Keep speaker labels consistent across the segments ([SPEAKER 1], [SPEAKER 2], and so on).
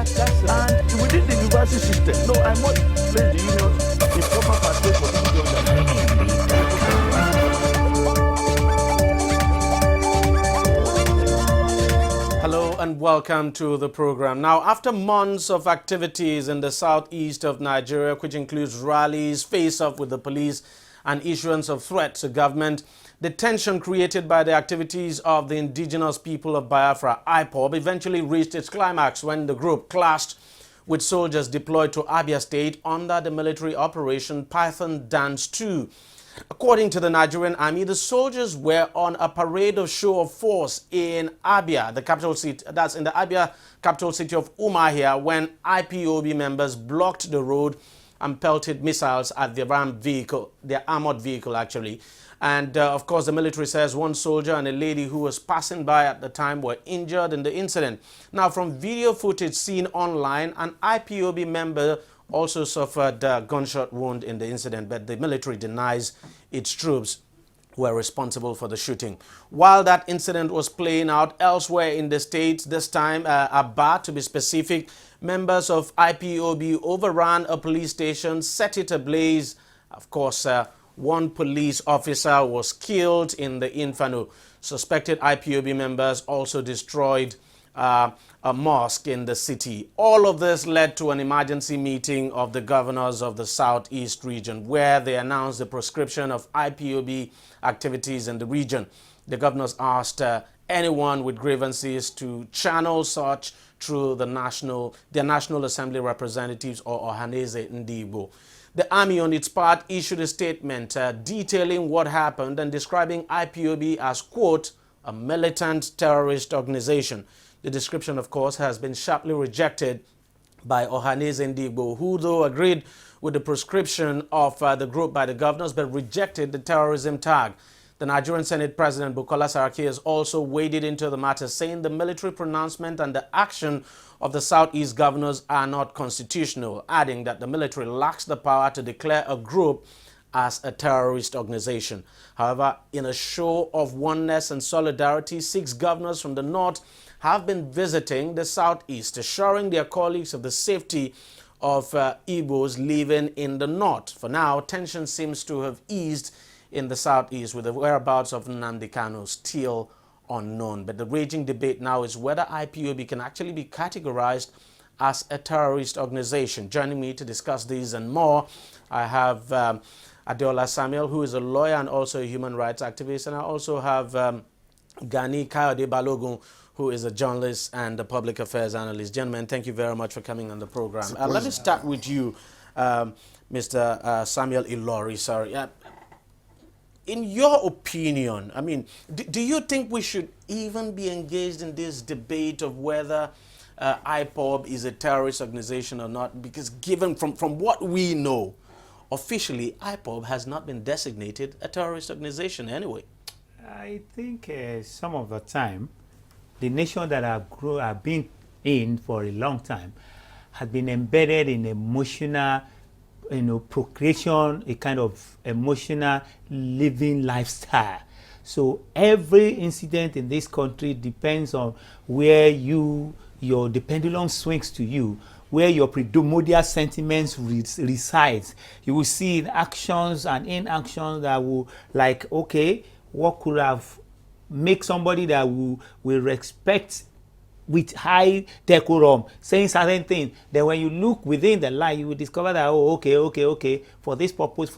[SPEAKER 1] And within the university system, no, I must place the unions in proper pathway for people to understand.
[SPEAKER 2] Hello and welcome to the program. Now, after months of activities in the southeast of Nigeria, which includes rallies, face-off with the police, and issuance of threats to government, the tension created by the activities of the indigenous people of Biafra, IPOB, eventually reached its climax when the group clashed with soldiers deployed to Abia State under the military operation Python Dance 2. According to the Nigerian army, the soldiers were on a parade of show of force in Abia, the capital city, that's in the Abia capital city of Umuahia, when IPOB members blocked the road and pelted missiles at the armed vehicle, their armored vehicle actually. And of course, the military says one soldier and a lady who was passing by at the time were injured in the incident. Now, from video footage seen online, an IPOB member also suffered a gunshot wound in the incident, but the military denies its troops were responsible for the shooting. While that incident was playing out elsewhere in the state, this time Aba to be specific, members of IPOB overran a police station, set it ablaze. Of course, one police officer was killed in the inferno. Suspected IPOB members also destroyed a mosque in the city. All of this led to an emergency meeting of the governors of the southeast region, where they announced the proscription of IPOB activities in the region. The governors asked anyone with grievances to channel such through their National Assembly representatives or Ohaneze Ndigbo. The army, on its part, issued a statement detailing what happened and describing IPOB as, quote, a militant terrorist organization. The description, of course, has been sharply rejected by Ohaneze Ndigbo, who, though, agreed with the proscription of the group by the governors, but rejected the terrorism tag. The Nigerian Senate President Bukola Saraki has also waded into the matter, saying the military pronouncement and the action of the Southeast governors are not constitutional, adding that the military lacks the power to declare a group as a terrorist organization. However, in a show of oneness and solidarity, 6 governors from the north have been visiting the southeast, assuring their colleagues of the safety of Igbos living in the north. For now, tension seems to have eased in the southeast, with the whereabouts of Nnamdi Kanu still unknown. But the raging debate now is whether IPOB can actually be categorized as a terrorist organization. Joining me to discuss these and more, I have Adeola Samuel, who is a lawyer and also a human rights activist, and I also have Gani Kayode Balogun, who is a journalist and a public affairs analyst. Gentlemen, thank you very much for coming on the program. Let me start with you, Mr. Samuel Ilori. Sorry. In your opinion, I mean, do you think we should even be engaged in this debate of whether IPOB is a terrorist organization or not? Because given from what we know, officially, IPOB has not been designated a terrorist organization anyway.
[SPEAKER 3] I think some of the time, the nation that have been in for a long time has been embedded in emotional, procreation, a kind of emotional living lifestyle. So every incident in this country depends on where the pendulum swings to you, where your predominial sentiments resides. You will see in actions and inactions that will, like, okay, what could have make somebody that will respect with high decorum, saying certain things. Then when you look within the line, you will discover that, oh, okay, for this purpose,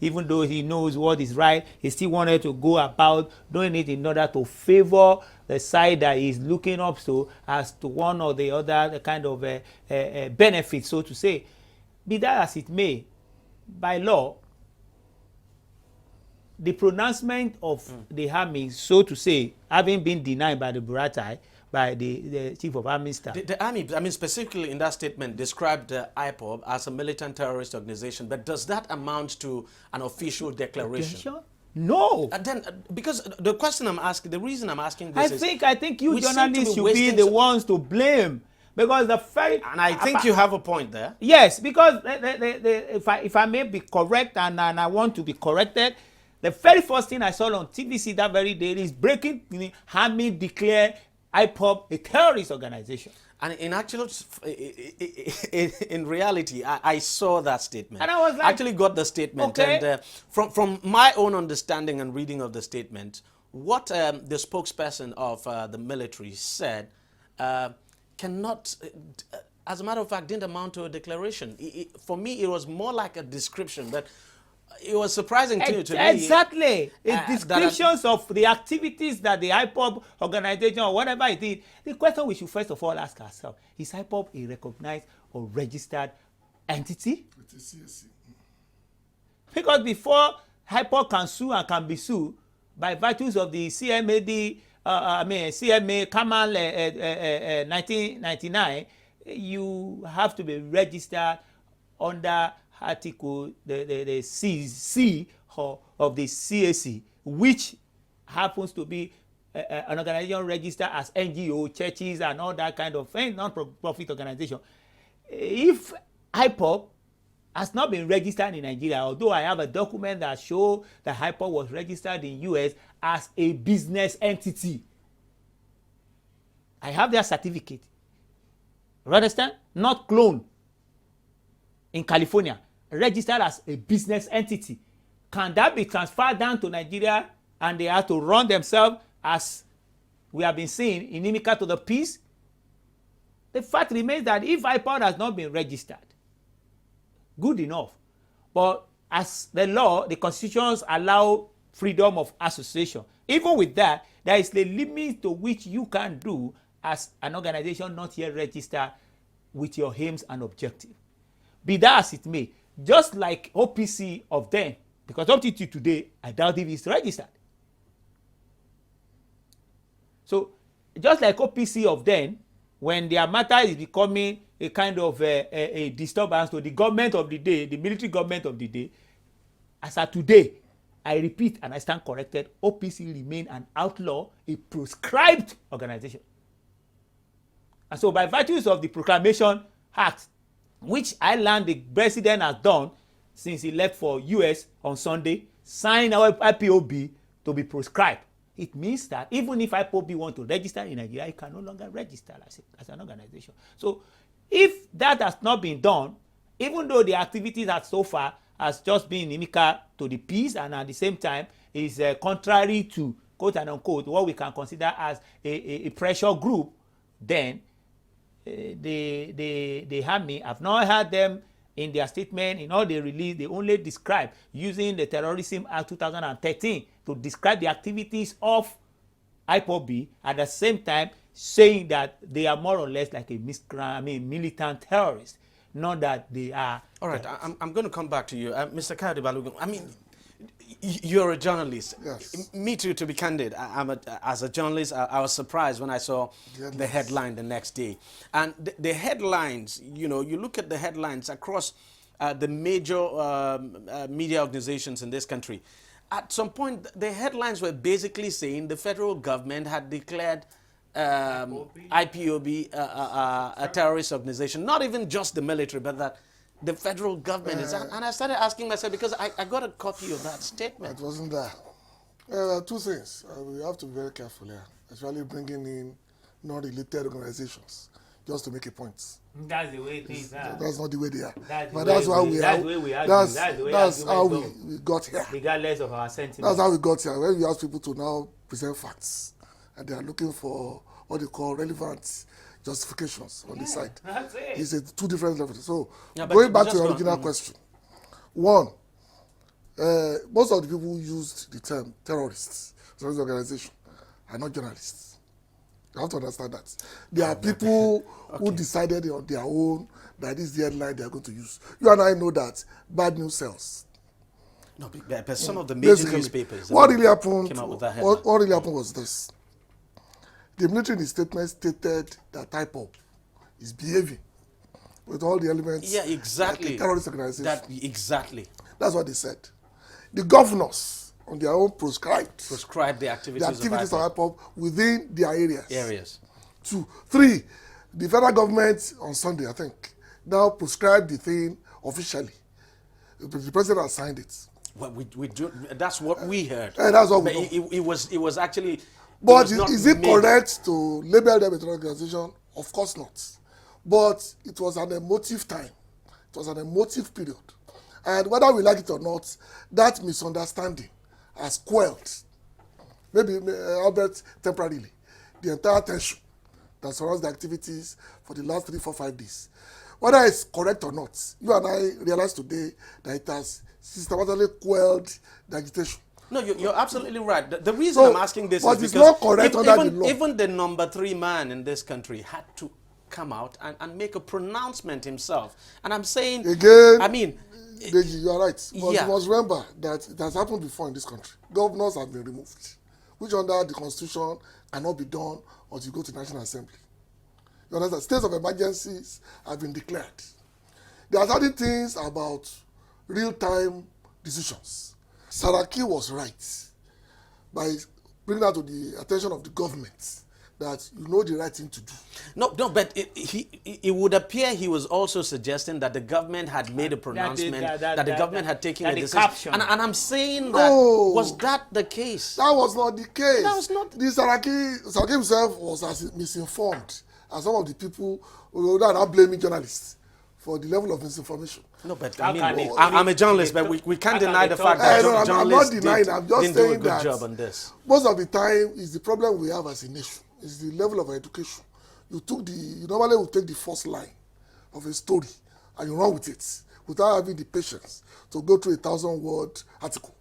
[SPEAKER 3] even though he knows what is right, he still wanted to go about doing it in order to favor the side that he's looking up to as to one or the other, the kind of benefit, so to say. Be that as it may, by law, the pronouncement of the army, so to say, having been denied by the Buratai, by the chief of army staff.
[SPEAKER 2] The army, I mean, specifically in that statement, described IPOB as a militant terrorist organization. But does that amount to an official declaration?
[SPEAKER 3] No.
[SPEAKER 2] Because the question I'm asking, the reason I'm asking this
[SPEAKER 3] I think you journalists should be the ones to blame. Because the very...
[SPEAKER 2] And I think you have a point there.
[SPEAKER 3] Yes, because if I may be correct and I want to be corrected, the very first thing I saw on TVC that very day is breaking army declare IPOB a terrorist organization.
[SPEAKER 2] And in actual, in reality, I saw that statement.
[SPEAKER 3] And I was like,
[SPEAKER 2] I actually got the statement.
[SPEAKER 3] okay.
[SPEAKER 2] And from my own understanding and reading of the statement, what the spokesperson of the military said cannot, as a matter of fact, didn't amount to a declaration. For me, it was more like a description, but it was surprising to me.
[SPEAKER 3] Exactly. Descriptions of the activities that the IPOB organization or whatever it is. The question we should first of all ask ourselves, is IPOB a recognized or registered entity?
[SPEAKER 4] It is CSC.
[SPEAKER 3] Because before IPOB can sue and can be sued by virtues of the CMA Kamal 1999, you have to be registered under article the C of the CAC, which happens to be an organization registered as NGO, churches, and all that kind of non-profit organization. If IPOB has not been registered in Nigeria, although I have a document that shows that IPOB was registered in US as a business entity, I have their certificate. You understand? Not clone. In California, registered as a business entity. Can that be transferred down to Nigeria and they have to run themselves as we have been seeing, inimical to the peace? The fact remains that if IPOB has not been registered, good enough. But as the law, the constitutions allow freedom of association. Even with that, there is a limit to which you can do as an organization not yet registered with your aims and objectives. Be that as it may, just like OPC of then, because up to today, I doubt if it's registered. So, just like OPC of then, when their matter is becoming a kind of a disturbance to the government of the day, the military government of the day, as of today, I repeat and I stand corrected, OPC remain an outlaw, a proscribed organization. And so by virtues of the Proclamation Act, which I learned the president has done since he left for US on Sunday, signed our IPOB to be proscribed. It means that even if IPOB want to register in Nigeria, it can no longer register as an organization. So if that has not been done, even though the activities that so far has just been inimical to the peace and at the same time is contrary to, quote and unquote, what we can consider as a pressure group, then the army, I've not heard them in their statement, in all they release, they only describe using the Terrorism Act 2013 to describe the activities of IPOB, at the same time saying that they are more or less like a militant terrorist, not that they are.
[SPEAKER 2] All right, I'm going to come back to you. Mr. Kayode Balogun, I mean, you're a journalist.
[SPEAKER 4] Yes.
[SPEAKER 2] Me too, to be candid. As a journalist, I was surprised when I saw the headline the next day. And the headlines, you know, you look at the headlines across the major media organizations in this country. At some point, the headlines were basically saying the federal government had declared IPOB a terrorist organization. Not even just the military, but that the federal government is. And I started asking myself, because I got a copy of that statement.
[SPEAKER 4] It wasn't there. Two things. We have to be very careful here, especially bringing in non-related organizations just to make a point.
[SPEAKER 3] That's the way things are.
[SPEAKER 4] That's not the way they are.
[SPEAKER 3] That's
[SPEAKER 4] how we got here.
[SPEAKER 3] Regardless of our sentiments.
[SPEAKER 4] That's how we got here. When we ask people to now present facts, and they are looking for what they call relevant justifications on the side.
[SPEAKER 3] That's it.
[SPEAKER 4] It's two different levels. So,
[SPEAKER 2] Yeah,
[SPEAKER 4] going back to the original question, one, most of the people who used the term terrorists, terrorist organization, are not journalists. You have to understand that. There are people who decided on their own that this is the headline they are going to use. You and I know that bad news sells.
[SPEAKER 2] No, but some of the major newspapers
[SPEAKER 4] what really happened,
[SPEAKER 2] came out with that headline.
[SPEAKER 4] what really happened was this. The military in the statement stated that IPOB is behaving with all the elements.
[SPEAKER 2] Yeah, exactly.
[SPEAKER 4] Like a terrorist organization.
[SPEAKER 2] Exactly.
[SPEAKER 4] That's what they said. The governors on their own prescribed
[SPEAKER 2] the activities
[SPEAKER 4] of IPOB within their areas. 2, 3, the federal government on Sunday, I think, now prescribed the thing officially. The president has signed it.
[SPEAKER 2] Well, we do. That's what we heard.
[SPEAKER 4] And that's what
[SPEAKER 2] it was actually
[SPEAKER 4] But
[SPEAKER 2] was not
[SPEAKER 4] is it
[SPEAKER 2] made-
[SPEAKER 4] correct to label them a terrorist organization? Of course not. But it was an emotive time. It was an emotive period. And whether we like it or not, that misunderstanding has quelled, maybe Albert temporarily, the entire tension that surrounds the activities for the last 3, 4, 5 days. Whether it's correct or not, you and I realize today that it has systematically quelled the agitation.
[SPEAKER 2] No, you're absolutely right. The reason I'm asking this
[SPEAKER 4] but
[SPEAKER 2] is
[SPEAKER 4] it's
[SPEAKER 2] because
[SPEAKER 4] not correct under the law.
[SPEAKER 2] even the number 3 man in this country had to come out and make a pronouncement himself. And I'm saying,
[SPEAKER 4] Again,
[SPEAKER 2] I mean,
[SPEAKER 4] Deji, you are right. But
[SPEAKER 2] yeah.
[SPEAKER 4] you must remember that it has happened before in this country. Governors have been removed, which under the constitution cannot be done until you go to the National Assembly. You understand? States of emergencies have been declared. There are certain things about real-time decisions. Saraki was right by bringing that to the attention of the government that you know the right thing to do.
[SPEAKER 2] No, but it would appear he was also suggesting that the government had made a pronouncement, that the government had taken a decision. And I'm saying that, was that the case?
[SPEAKER 4] That was not the case.
[SPEAKER 2] That was not.
[SPEAKER 4] The Saraki himself was as misinformed as some of the people who are now blaming journalists for the level of misinformation.
[SPEAKER 2] No, but I mean, I'm a journalist, but we can't deny the fact
[SPEAKER 4] that
[SPEAKER 2] journalists
[SPEAKER 4] I'm not denying, I'm just
[SPEAKER 2] didn't do a
[SPEAKER 4] saying
[SPEAKER 2] good
[SPEAKER 4] that
[SPEAKER 2] job on this.
[SPEAKER 4] Most of the time, is the problem we have as a nation, is the level of education. You normally will take the first line of a story and you run with it without having the patience to go through a 1,000-word article.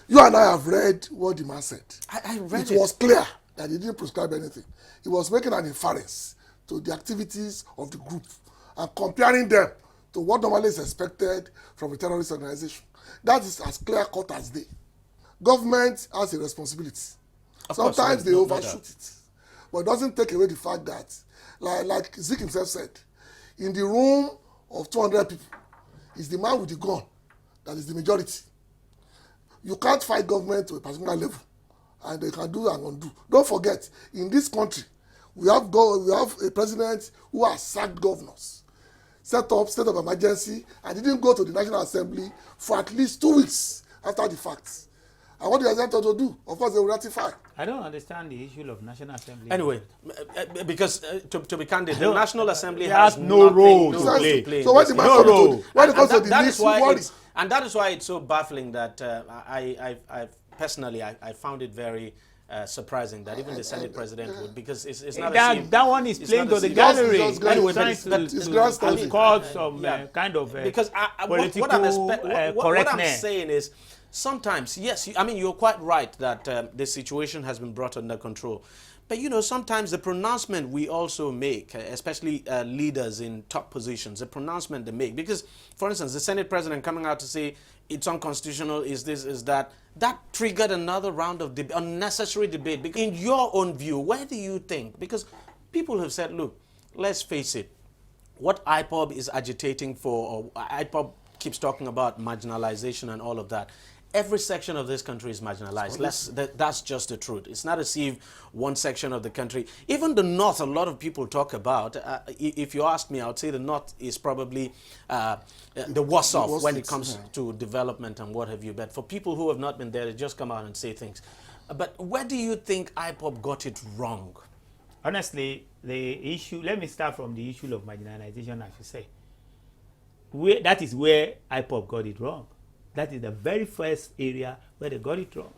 [SPEAKER 4] You and I have read what the man said.
[SPEAKER 2] I read it.
[SPEAKER 4] It was clear that he didn't prescribe anything. He was making an inference to the activities of the group and comparing them to what normally is expected from a terrorist organization. That is as clear-cut as day. Government has a responsibility. Sometimes they overshoot it. But it doesn't take away the fact that, like Zik himself said, in the room of 200 people, it's the man with the gun that is the majority. You can't fight government to a particular level, and they can do and undo. Don't forget, in this country, we have a president who has sacked governors, set up state of emergency, and didn't go to the National Assembly for at least 2 weeks after the fact. And what do you expect to do? Of course, they will ratify.
[SPEAKER 3] I don't understand the issue of National Assembly.
[SPEAKER 2] Anyway, because to be candid, the National Assembly
[SPEAKER 3] has
[SPEAKER 2] has
[SPEAKER 3] no role to
[SPEAKER 2] play.
[SPEAKER 3] play.
[SPEAKER 4] So when the man comes to the list,
[SPEAKER 2] and that is why it's so baffling that I personally found it very surprising that even the Senate president would, because it's not
[SPEAKER 3] that one is playing to the gallery.
[SPEAKER 2] Anyway,
[SPEAKER 3] to cause some kind of
[SPEAKER 2] because
[SPEAKER 3] political
[SPEAKER 2] what I'm saying is, sometimes, yes, I mean, you're quite right that the situation has been brought under control. But, you know, sometimes the pronouncement we also make, especially leaders in top positions, the pronouncement they make. Because, for instance, the Senate president coming out to say it's unconstitutional, is this, is that, that triggered another round of unnecessary debate. Because in your own view, where do you think? Because people have said, look, let's face it, what IPOB is agitating for, or IPOB keeps talking about marginalization and all of that. Every section of this country is marginalized. That's just the truth. It's not as if one section of the country, even the North, a lot of people talk about. If you ask me, I would say the North is probably the worst off when it comes to development and what have you. But for people who have not been there, they just come out and say things. But where do you think IPOB got it wrong?
[SPEAKER 3] Honestly, the issue, let me start from the issue of marginalization, as you say. That is where IPOB got it wrong. That is the very first area where they got it wrong.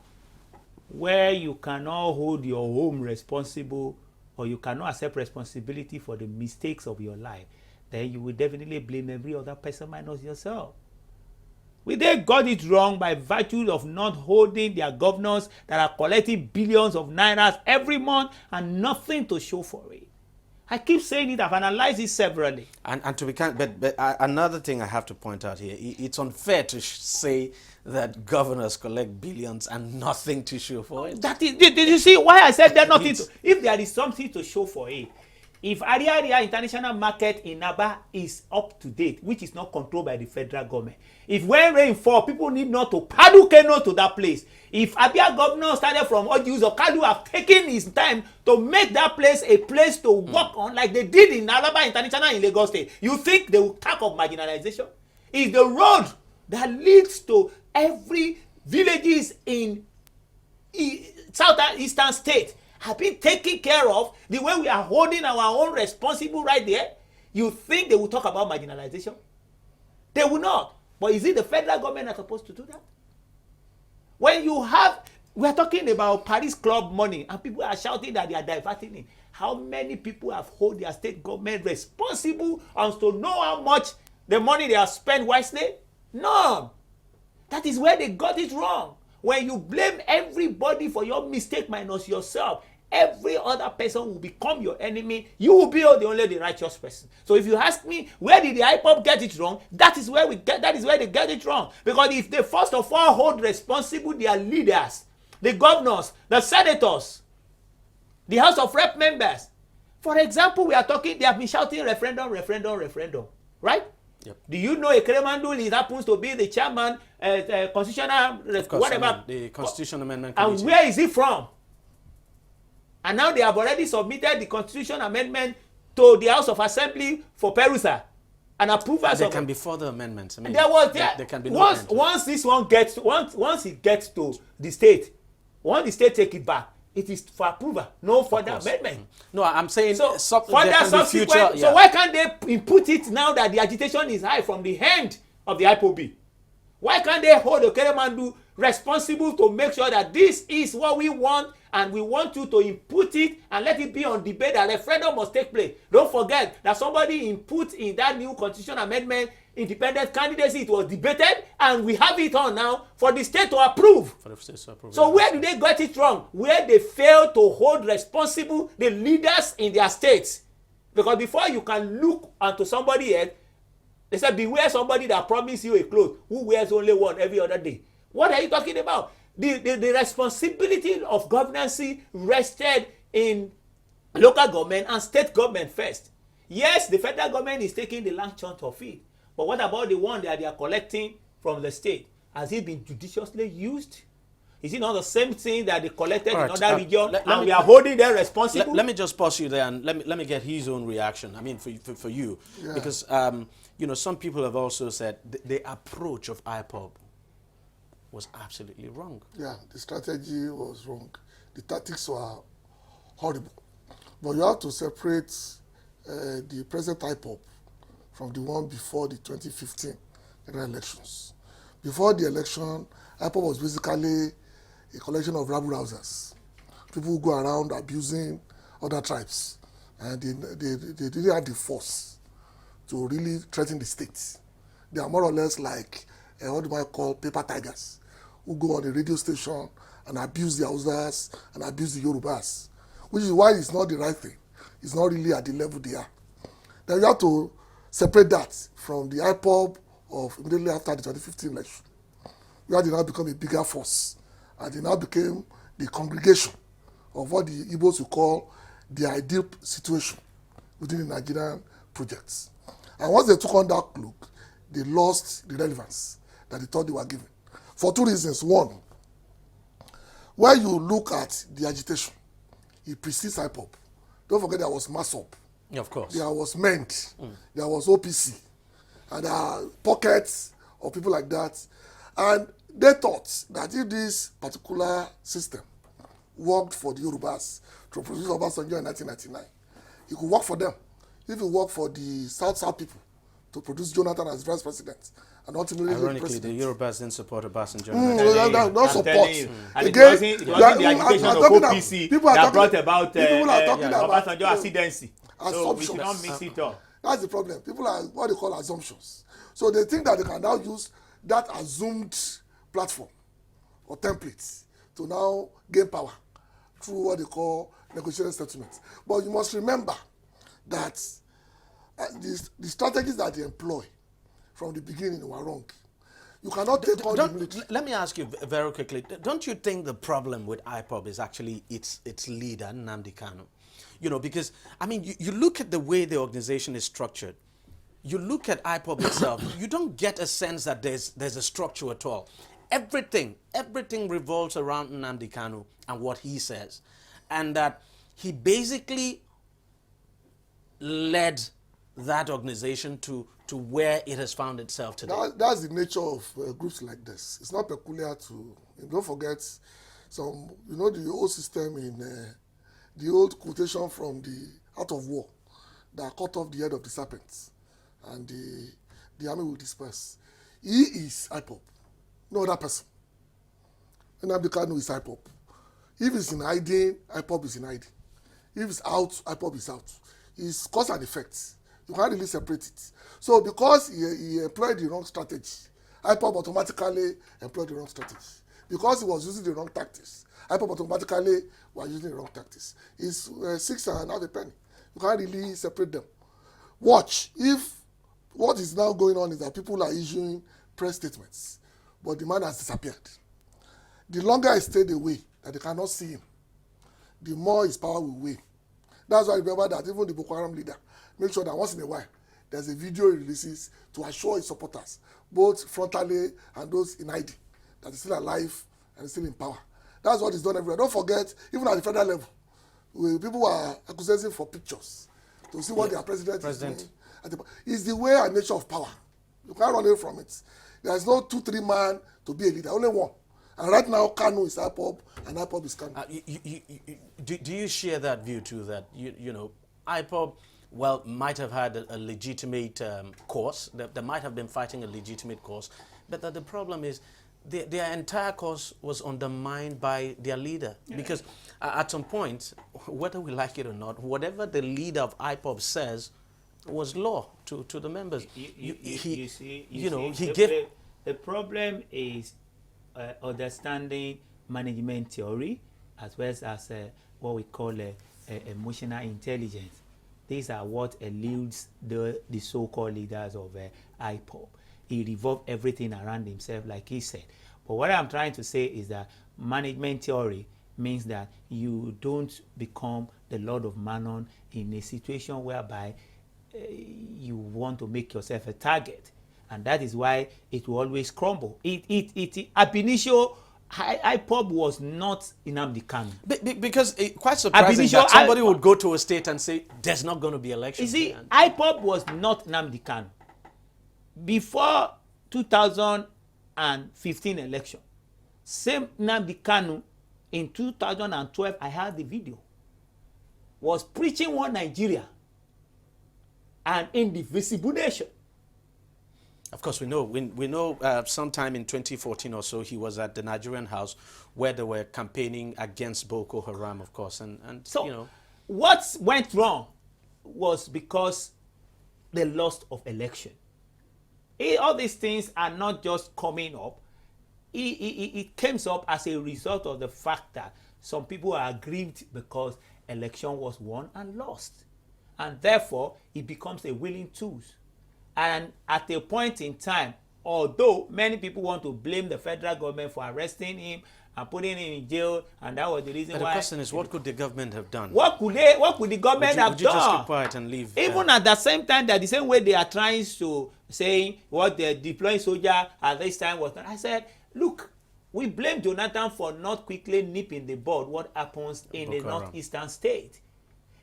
[SPEAKER 3] Where you cannot hold your home responsible, or you cannot accept responsibility for the mistakes of your life, then you will definitely blame every other person minus yourself. They got it wrong by virtue of not holding their governors that are collecting billions of nairas every month and nothing to show for it. I keep saying it, I've analyzed it severally.
[SPEAKER 2] And to be kind, but another thing I have to point out here, it's unfair to say that governors collect billions and nothing to show for it.
[SPEAKER 3] That is, did you see why I said that nothing to, if there is something to show for it, if Ariaria International Market in Aba is up to date, which is not controlled by the federal government, if when rain fall, people need not to paddle canoe to that place. If Abia governor started from Ojus or Kadu have taken his time to make that place a place to work on, like they did in Alaba International in Lagos State, you think they will talk of marginalization? It's the road that leads to every villages in southeastern state. have been taken care of the way we are holding our own responsible right there, you think they will talk about marginalization? They will not. But is it the federal government that's supposed to do that? When you have, we are talking about Paris Club money and people are shouting that they are diverting it. How many people have held their state government responsible and to know how much the money they have spent wisely? None. That is where they got it wrong. When you blame everybody for your mistake minus yourself, every other person will become your enemy. You will be the righteous person. So if you ask me, where did the IPOB get it wrong? That is where they get it wrong. Because if they first of all hold responsible their leaders, the governors, the senators, the House of Rep members. For example, we are talking, they have been shouting referendum, right?
[SPEAKER 2] Yep.
[SPEAKER 3] Do you know a Kremandul happens to be the chairman, constitutional, whatever?
[SPEAKER 2] The Constitution Amendment
[SPEAKER 3] Committee. And where is he from? And now they have already submitted the Constitution Amendment to the House of Assembly for perusal and approval.
[SPEAKER 2] There can be further amendments. I mean,
[SPEAKER 3] there can be once this one gets once it gets to the state, once the state take it back, it is for approval, no further amendment.
[SPEAKER 2] No, I'm saying
[SPEAKER 3] so why can't they input it now that the agitation is high from the hand of the IPOB? Why can't they hold the Keremandu responsible to make sure that this is what we want and we want you to input it and let it be on debate that referendum must take place? Don't forget that somebody input in that new constitution amendment independent candidacy. It was debated and we have it on now for the state to approve. So where do they get it wrong? Where they fail to hold responsible the leaders in their states. Because before you can look onto somebody else, they said, beware somebody that promised you a cloth who wears only one every other day. What are you talking about? The responsibility of governance rested in local government and state government first. Yes, the federal government is taking the large chunk of it. But what about the one that they are collecting from the state? Has it been judiciously used? Is it not the same thing that they collected in other regions and we are holding them responsible?
[SPEAKER 2] Let me just pause you there and let me get his own reaction. I mean, for you. Yeah. Because, you know, some people have also said the approach of IPOB was absolutely wrong.
[SPEAKER 4] Yeah, the strategy was wrong. The tactics were horrible. But you have to separate the present IPOB from the one before the 2015 general elections. Before the election, IPOB was basically a collection of rabble-rousers, people who go around abusing other tribes, and they didn't have the force to really threaten the state. They are more or less like what do I call paper tigers, who go on the radio station and abuse the Hausas and abuse the Yorubas, which is why it's not the right thing. It's not really at the level they are. Then you have to separate that from the IPOB of immediately after the 2015 election, where they now become a bigger force, and they now became the congregation of what the Igbos will call the ideal situation within the Nigerian projects. And once they took on that cloak, they lost the relevance that they thought they were given. For two reasons. One, when you look at the agitation, it precedes IPOB. Don't forget there was MASOP.
[SPEAKER 2] Yeah, of course.
[SPEAKER 4] There was MENT. There was OPC. And there are pockets of people like that. And they thought that if this particular system worked for the Yorubas to produce Obasanjo in 1999, it could work for them. If it worked for the South people to produce Jonathan as vice president and ultimately
[SPEAKER 2] ironically, the Yorubas didn't support Obasanjo.
[SPEAKER 4] No support.
[SPEAKER 3] And again, it wasn't the agitation of OPC that brought about Obasanjo ascendancy. So we should not mix it up.
[SPEAKER 4] That's the problem. People are what they call assumptions. So they think that they can now use that assumed platform or templates to now gain power through what they call negotiated settlements. But you must remember that the strategies that they employ from the beginning were wrong. You cannot take on the military.
[SPEAKER 2] Let me ask you very quickly. Don't you think the problem with IPOB is actually its leader, Nnamdi Kanu? You know, because, I mean, you look at the way the organization is structured. You look at IPOB itself, you don't get a sense that there's a structure at all. Everything revolves around Nnamdi Kanu and what he says. And that he basically led that organization to where it has found itself today.
[SPEAKER 4] That's the nature of groups like this. It's not peculiar to, don't forget, the old system in the old quotation from the Art of War that cut off the head of the serpent and the army will disperse. He is IPOB, no other person. Nnamdi Kanu is IPOB. If he's in hiding, IPOB is in hiding. If he's out, IPOB is out. It's cause and effect. You can't really separate it. So because he employed the wrong strategy, IPOB automatically employed the wrong strategy. Because he was using the wrong tactics, IPOB automatically was using the wrong tactics. It's 6.5 a penny. You can't really separate them. Watch. If what is now going on is that people are issuing press statements, but the man has disappeared. The longer I stayed away, that they cannot see him, the more his power will wane. That's why I remember that even the Boko Haram leader make sure that once in a while there's a video he releases to assure his supporters, both frontally and those in hiding, that he's still alive and he's still in power. That's what he's done everywhere. Don't forget, even at the federal level, people are accusing for pictures to see what their president is doing. It's the way and nature of power. You can't run away from it. There's no 2-3 man to be a leader, only one. And right now, Kanu is IPOB, and IPOB is Kanu.
[SPEAKER 2] Do you share that view too? That you know, IPOB, well, might have had a legitimate cause. They might have been fighting a legitimate cause, but that the problem is their entire cause was undermined by their leader. Yeah. Because at some point, whether we like it or not, whatever the leader of IPOB says was law to the members.
[SPEAKER 3] The problem is understanding management theory as well as what we call emotional intelligence. These are what eludes the so-called leaders of IPOB. He revolved everything around himself, like he said. But what I'm trying to say is that management theory means that you don't become the Lord of Manon in a situation whereby you want to make yourself a target. And that is why it will always crumble. Ab initio, IPOB was not Nnamdi Kanu.
[SPEAKER 2] Because quite surprising that somebody would go to a state and say, there's not going to be elections.
[SPEAKER 3] You see, IPOB was not Nnamdi Kanu. Before 2015 election, same Nnamdi Kanu in 2012, I had the video, was preaching one Nigeria, an indivisible nation.
[SPEAKER 2] Of course, we know sometime in 2014 or so, he was at the Nigerian house where they were campaigning against Boko Haram, of course. And
[SPEAKER 3] so,
[SPEAKER 2] you know,
[SPEAKER 3] what went wrong was because they lost of election. All these things are not just coming up. It came up as a result of the fact that some people are aggrieved because election was won and lost. And therefore, it becomes a willing tool. And at a point in time, although many people want to blame the federal government for arresting him and putting him in jail, and that was the reason why.
[SPEAKER 2] The question is, what could the government have done?
[SPEAKER 3] What could the government have done?
[SPEAKER 2] Would you just keep quiet and leave?
[SPEAKER 3] Even at the same time, that the same way they are trying to say what they're deploying soldier at this time was not. I said, look, we blame Jonathan for not quickly nipping the bud what happens in the northeastern state.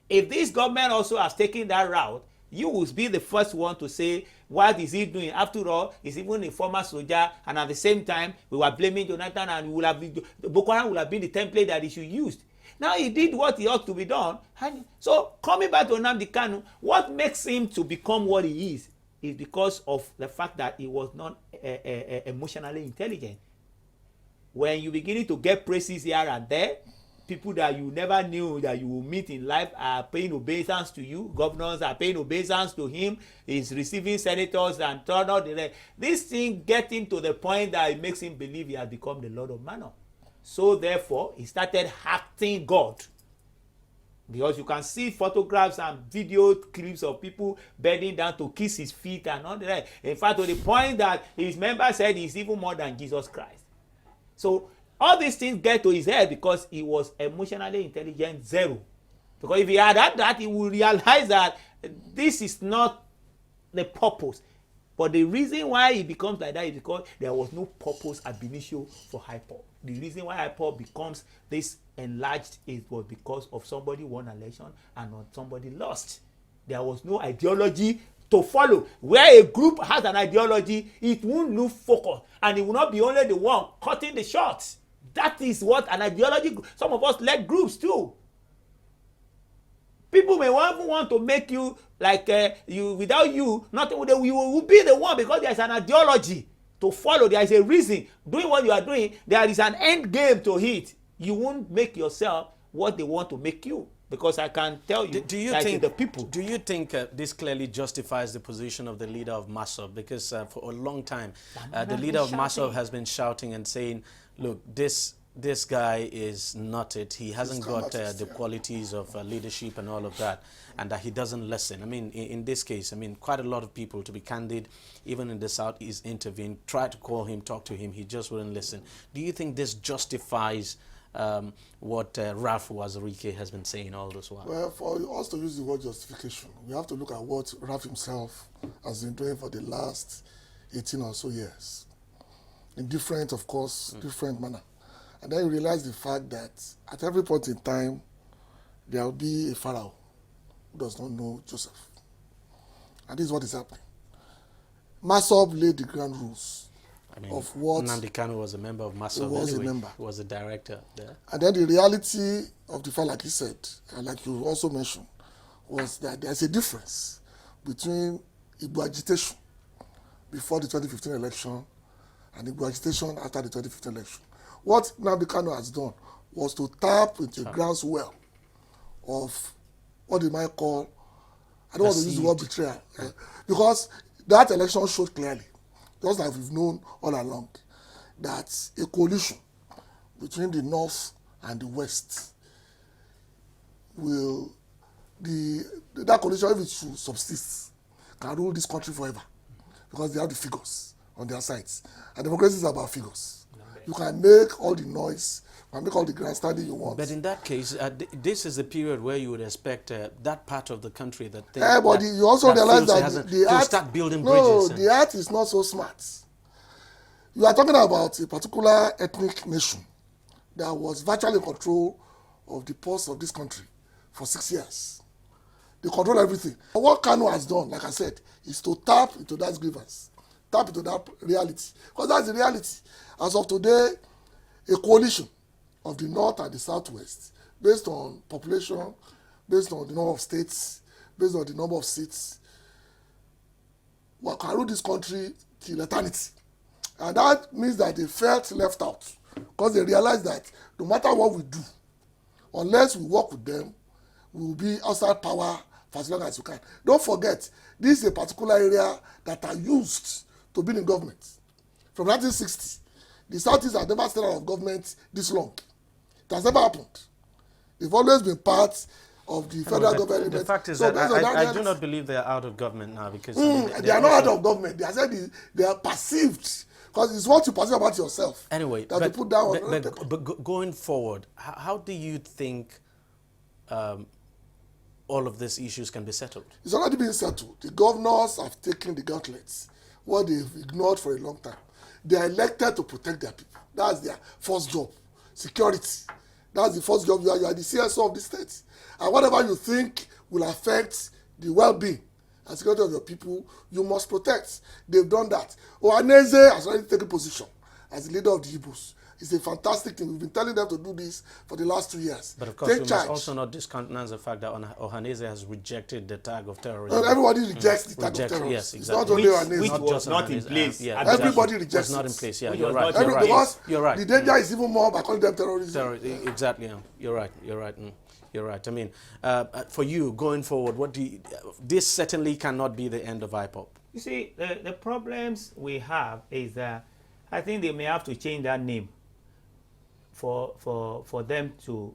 [SPEAKER 3] If this government also has taken that route, you will be the first one to say, what is he doing? After all, he's even a former soldier, and at the same time, we were blaming Jonathan, and Boko Haram would have been the template that he should use. Now he did what he ought to be done. And so coming back to Nnamdi Kanu, what makes him to become what he is because of the fact that he was not emotionally intelligent. When you beginning to get praises here and there, people that you never knew that you will meet in life are paying obeisance to you. Governors are paying obeisance to him. He's receiving senators and turn out the rest. This thing gets him to the point that it makes him believe he has become the Lord of Manon. So therefore, he started acting God. Because you can see photographs and video clips of people bending down to kiss his feet and all the rest. In fact, to the point that his member said he's even more than Jesus Christ. So all these things get to his head because he was emotionally intelligent zero. Because if he had had that, he would realize that this is not the purpose. But the reason why he becomes like that is because there was no purpose ab initio for IPOB. The reason why IPOB becomes this enlarged was because of somebody won election and somebody lost. There was no ideology to follow. Where a group has an ideology, it won't lose focus, and it will not be only the one cutting the shots. That is what an ideology. Some of us led groups too. People may want to make you like you, without you, nothing will, you will be the one, because there is an ideology to follow. There is a reason. Doing what you are doing, there is an end game to it. You won't make yourself what they want to make you, because I can tell you,
[SPEAKER 2] do you
[SPEAKER 3] that
[SPEAKER 2] think
[SPEAKER 3] the people.
[SPEAKER 2] Do you think this clearly justifies the position of the leader of MASSOB? Because for a long time, the leader of MASSOB has been shouting and saying, look, this guy is not it. He hasn't got the qualities of leadership and all of that, and that he doesn't listen. I mean, in this case, I mean, quite a lot of people, to be candid, even in the Southeast, intervened, tried to call him, talk to him. He just wouldn't listen. Do you think this justifies what Ralph Wazirike has been saying all this while?
[SPEAKER 4] Well, for us to use the word justification, we have to look at what Ralph himself has been doing for the last 18 or so years. In different, of course, different manner. And then you realize the fact that at every point in time, there will be a Pharaoh who does not know Joseph. And this is what is happening. MASSOB laid the ground rules of what...
[SPEAKER 2] Nnamdi Kanu was a member of MASSOB.
[SPEAKER 4] Was
[SPEAKER 2] anyway.
[SPEAKER 4] a member.
[SPEAKER 2] He was a director there.
[SPEAKER 4] And then the reality of the fact, like you said, and like you also mentioned, was that there's a difference between Igbo agitation before the 2015 election and Igbo agitation after the 2015 election. What Nnamdi Kanu has done was to tap into a groundswell of what they might call, I don't want to use the word betrayal, because that election showed clearly, just like we've known all along, that a coalition between the North and the West will, that coalition, if it should subsist, can rule this country forever, because they have the figures on their sides. And democracy is about figures. You can make all the noise, you can make all the grandstanding you want.
[SPEAKER 2] But in that case, this is the period where you would expect that part of the country that...
[SPEAKER 4] but you also realize that the art...
[SPEAKER 2] start building
[SPEAKER 4] no,
[SPEAKER 2] bridges.
[SPEAKER 4] the art is not so smart. You are talking about a particular ethnic nation that was virtually in control of the pulse of this country for 6 years. They control everything. And what Kanu has done, like I said, is to tap into that grievance, tap into that reality. Because that's the reality. As of today, a coalition of the North and the Southwest, based on population, based on the number of states, based on the number of seats, can rule this country till eternity. And that means that they felt left out, because they realized that no matter what we do, unless we work with them, we will be outside power for as long as we can. Don't forget, this is a particular area that are used to be in government. From 1960, the Southeast has never stayed out of government this long. It has never happened. They've always been part of the federal government.
[SPEAKER 2] The fact is
[SPEAKER 4] so
[SPEAKER 2] that I do not believe they are out of government now, because
[SPEAKER 4] they are not out of government. They are said they are perceived, because it's what you perceive about yourself.
[SPEAKER 2] Anyway,
[SPEAKER 4] that you put down
[SPEAKER 2] but going forward, how do you think all of these issues can be settled?
[SPEAKER 4] It's already been settled. The governors have taken the gauntlets, what they've ignored for a long time. They are elected to protect their people. That's their first job. Security. That's the first job. You are the CSO of the state. And whatever you think will affect the well-being and security of your people, you must protect. They've done that. Ohaneze has already taken position as the leader of the Igbos. It's a fantastic thing. We've been telling them to do this for the last 2 years.
[SPEAKER 2] But of course, we must also not discountenance the fact that Ohaneze has rejected the tag of terrorism.
[SPEAKER 4] Everybody rejects the tag of terrorism.
[SPEAKER 2] Yes, exactly.
[SPEAKER 4] It's not only Ohaneze.
[SPEAKER 3] Which was not in place.
[SPEAKER 4] Everybody rejects it.
[SPEAKER 2] Not in place. Yeah,
[SPEAKER 3] Which
[SPEAKER 2] you're
[SPEAKER 3] was
[SPEAKER 2] right.
[SPEAKER 3] not in place.
[SPEAKER 4] Because
[SPEAKER 2] You're right.
[SPEAKER 4] the danger is even more by calling them terrorism.
[SPEAKER 2] Exactly. Yeah. You're right. You're right. I mean, for you going forward, what do you, this certainly cannot be the end of IPOB.
[SPEAKER 3] You see, the problems we have is that I think they may have to change that name for them to,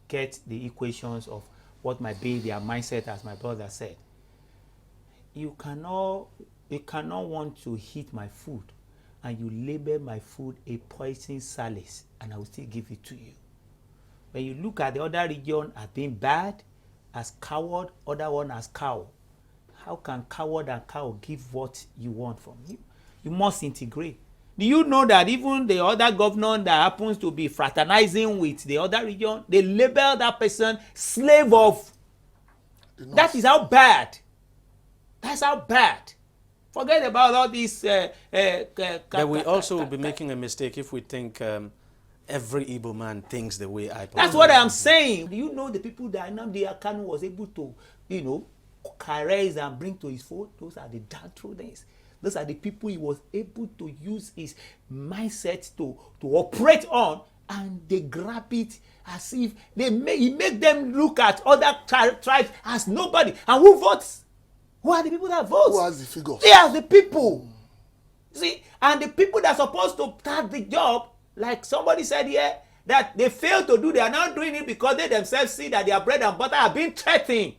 [SPEAKER 3] get the equations of what might be their mindset, as my brother said. You cannot want to eat my food, and you label my food a poison salice, and I will still give it to you. When you look at the other region as being bad, as coward, other one as cow, how can coward and cow give what you want from you? You must integrate. Do you know that even the other governor that happens to be fraternizing with the other region, they label that person slave of? That is how bad. That's how bad. Forget about all these.
[SPEAKER 2] But we also will be making a mistake if we think every Igbo man thinks the way IPOB.
[SPEAKER 3] That's what I'm saying. Do you know the people that Nnamdi Kanu was able to, caress and bring to his fold? Those are the downtroddens. Those are the people he was able to use his mindset to operate on, and they grab it as if he make them look at other tribes as nobody. And who votes? Who are the people that vote?
[SPEAKER 4] Who has the figures?
[SPEAKER 3] They are the people. See, and the people that are supposed to start the job, like somebody said here, that they fail to do, they are now doing it because they themselves see that their bread and butter are being threatened.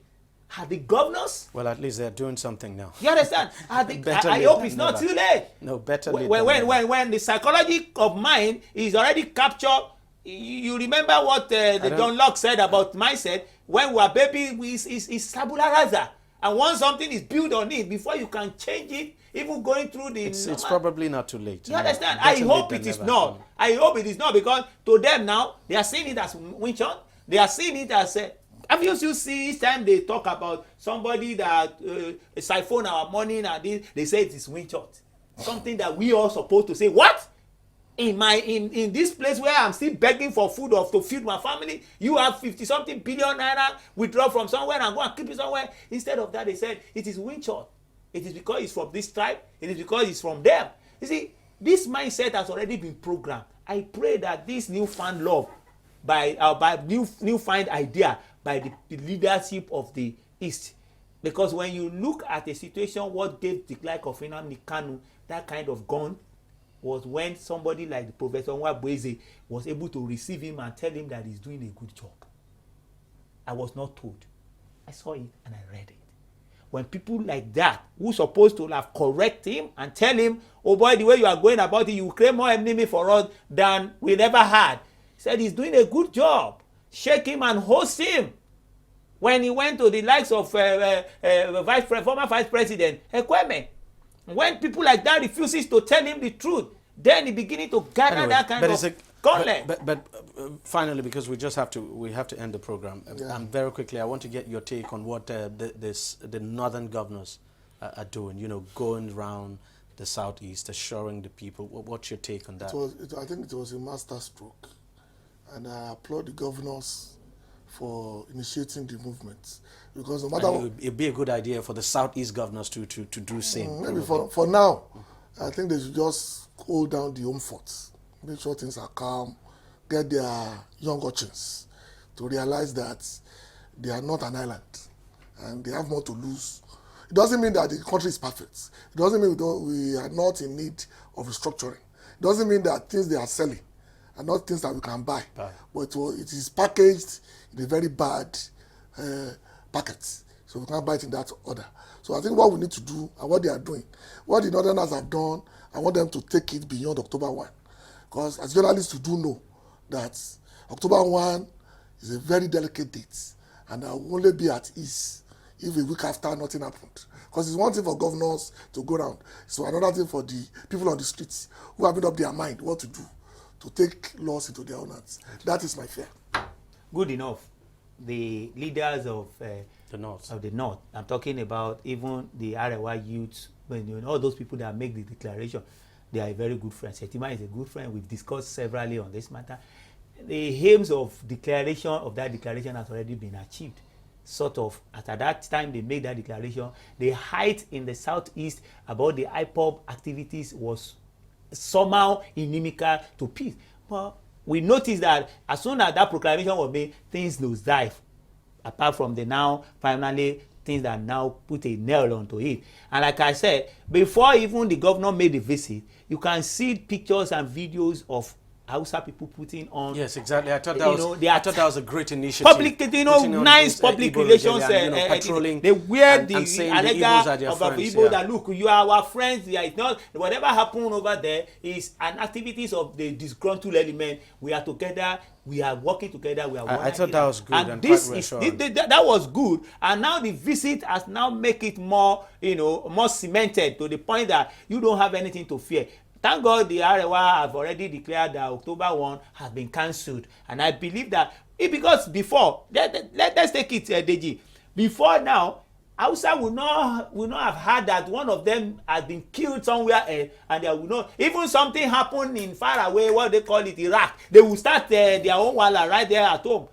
[SPEAKER 3] Are the governors?
[SPEAKER 2] Well, at least they're doing something now.
[SPEAKER 3] You understand? I hope it's not too late.
[SPEAKER 2] No, better late than never.
[SPEAKER 3] When the psychology of mind is already captured, you remember what the John Locke said about mindset? When we are baby, is tabula rasa. And once something is built on it, before you can change it, even going through the...
[SPEAKER 2] It's probably not too late.
[SPEAKER 3] You understand? I hope it is not. I hope it is not, because to them now, they are seeing it as winchon. They are seeing it as... Have you see each time they talk about somebody that siphon our money and this, they say it is winchon. Something that we all supposed to say, what? In this place where I'm still begging for food to feed my family, you have 50-something billion naira withdraw from somewhere and go and keep it somewhere. Instead of that, they said it is winchon. It is because it's from this tribe. It is because it's from them. You see, this mindset has already been programmed. I pray that this newfound love, by newfound idea by the leadership of the East, because when you look at a situation, what gave the like of Nnamdi Kanu that kind of gun was when somebody like the Professor Nwabueze was able to receive him and tell him that he's doing a good job. I was not told. I saw it and I read it. When people like that, who supposed to have correct him and tell him, oh boy, the way you are going about it, you create more enemy for us than we never had. He said he's doing a good job. Shake him and host him. When he went to the likes of former Vice President Ekweme, when people like that refuses to tell him the truth, then he beginning to gather that kind of gauntlet.
[SPEAKER 2] But finally, because we have to end the program, and very quickly, I want to get your take on what the northern governors are doing. Going around the southeast, assuring the people. What's your take on that?
[SPEAKER 4] I think it was a master stroke, and I applaud the governors for initiating the movement, because no matter what,
[SPEAKER 2] it'd be a good idea for the southeast governors to do same.
[SPEAKER 4] Maybe for now, I think they should just hold down the home forts, make sure things are calm, get their young urchins to realize that they are not an island and they have more to lose. It doesn't mean that the country is perfect. It doesn't mean we are not in need of restructuring. It doesn't mean that things they are selling are not things that we can buy. But it is packaged in a very bad packet. So we can't buy it in that order. So I think what we need to do and what they are doing, what the Northerners have done, I want them to take it beyond October 1. Because as journalists, you do know that October 1 is a very delicate date. And I will only be at ease if a week after nothing happened. Because it's one thing for governors to go around. So another thing for the people on the streets who have made up their mind what to do, to take laws into their own hands. That is my fear. Good enough. The leaders of the North. I'm talking about even the Arewa youths, all those people that make the declaration, they are a very good friend. Setima is a good friend. We've discussed severally on this matter. The aims of that declaration has already been achieved. Sort of, at that time they made that declaration, the height in the southeast about the IPOB activities was somehow inimical to peace. But we noticed that as soon as that proclamation was made, things nosedive. Apart from the now, finally, things that now put a nail onto it. And like I said, before even the governor made the visit, you can see pictures and videos of Hausa people putting on.
[SPEAKER 2] Yes, exactly. I thought that was a great initiative.
[SPEAKER 3] Public, nice public relations.
[SPEAKER 2] Patrolling.
[SPEAKER 3] They wear the
[SPEAKER 2] Alega
[SPEAKER 3] of Igbo that look, you are our friends. Yeah, it's not whatever happened over there is an activities of the disgruntled element. We are together. We are working together. We are.
[SPEAKER 2] I thought that was good and
[SPEAKER 3] this
[SPEAKER 2] quite
[SPEAKER 3] is that was good. And now the visit has now make it more, more cemented to the point that you don't have anything to fear. Thank God the Arewa have already declared that October 1 has been cancelled. And I believe that because before, let's take it, DEJI. Before now, Hausa will not have heard that one of them has been killed somewhere, and they will not, even something happened in far away, what they call it, Iraq, they will start their own wala right there at home.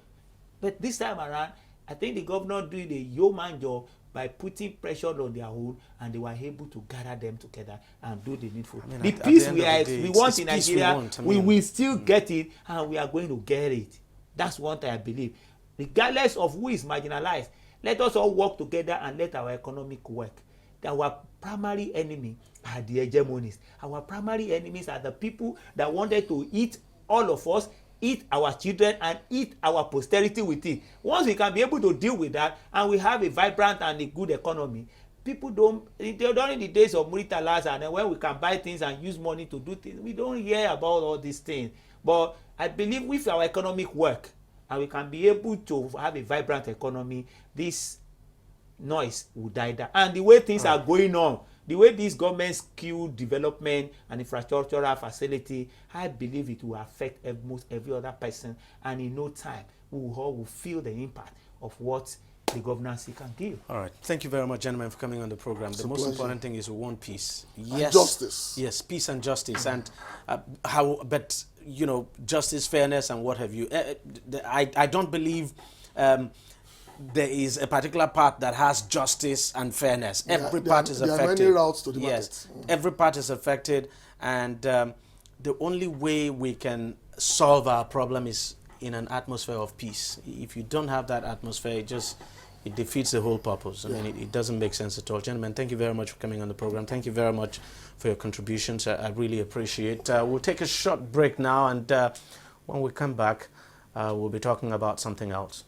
[SPEAKER 3] But this time around, I think the governor did a yeoman job by putting pressure on their own, and they were able to gather them together and do the needful.
[SPEAKER 2] I mean,
[SPEAKER 3] the
[SPEAKER 2] at
[SPEAKER 3] peace
[SPEAKER 2] the
[SPEAKER 3] we want in Nigeria, we will still get it, and we are going to get it. That's what I believe. Regardless of who is marginalized, let us all work together and let our economic work. Our primary enemy are the hegemonists. Our primary enemies are the people that wanted to eat all of us, eat our children, and eat our posterity with it. Once we can be able to deal with that, and we have a vibrant and a good economy, people don't, during the days of Muritalas and when we can buy things and use money to do things, we don't hear about all these things. But I believe with our economic work, and we can be able to have a vibrant economy, this noise will die down. And the way things are going on, the way these governments kill development and infrastructural facility, I believe it will affect almost every other person, and in no time we all will feel the impact of what the governance can give.
[SPEAKER 2] All right. Thank you very much, gentlemen, for coming on the program. The most important thing is we want peace. Yes.
[SPEAKER 4] And justice.
[SPEAKER 2] Yes, peace and justice. And but you know, justice, fairness, and what have you. I don't believe there is a particular part that has justice and fairness. Every part is affected.
[SPEAKER 4] There are many routes to the market.
[SPEAKER 2] Yes, every part is affected, and the only way we can solve our problem is in an atmosphere of peace. If you don't have that atmosphere, it defeats the whole purpose. I mean, it doesn't make sense at all. Gentlemen, thank you very much for coming on the program. Thank you very much for your contributions. I really appreciate it. We'll take a short break now, and when we come back, we'll be talking about something else.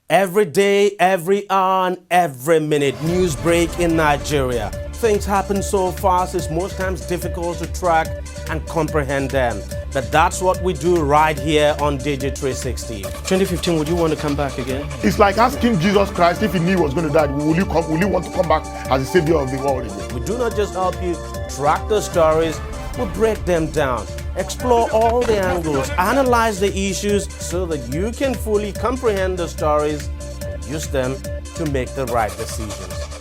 [SPEAKER 2] Every day, every hour, and every minute, news break in Nigeria. Things happen so fast, it's most times difficult to track and comprehend them. But that's what we do right here on DEJI360. 2015, would you want to come back again?
[SPEAKER 1] It's like asking Jesus Christ if he knew he was going to die, will you want to come back as the savior of the world again?
[SPEAKER 2] We do not just help you track the stories, we break them down, explore all the angles, analyze the issues so that you can fully comprehend the stories and use them to make the right decisions.